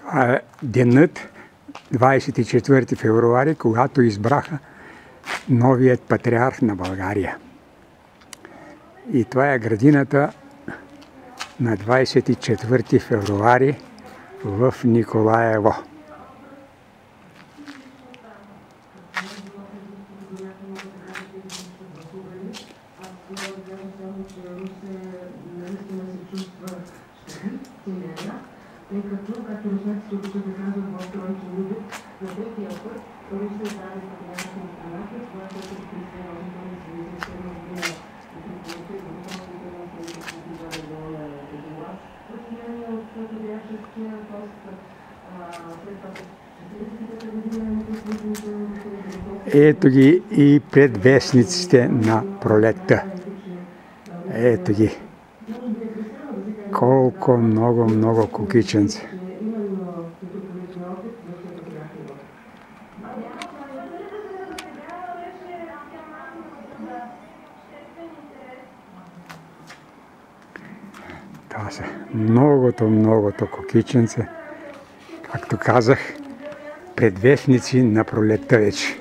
Това е денът 24 февруари, когато избраха новият патриарх на България. И това е градината на 24 февруари в Николаево. Тъй като, както руснаците обичат да казват, Бог-тройки любят, на третия път Руси създаде патриарха на страната, това, което е Християн Антони се визира седма година и припоръка и готовството на Християн на Егора. Разстояние от патриаршеския пост след това 40-та година на Християн. Ето ги и предвестниците на пролетта. Ето ги. Колко много кукиченца. Това са многото кукиченца. Както казах, предвестници на пролетта вече.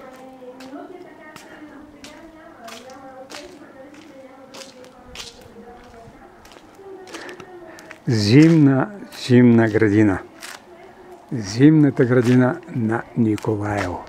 Зимна градина. Зимната градина на Николаево.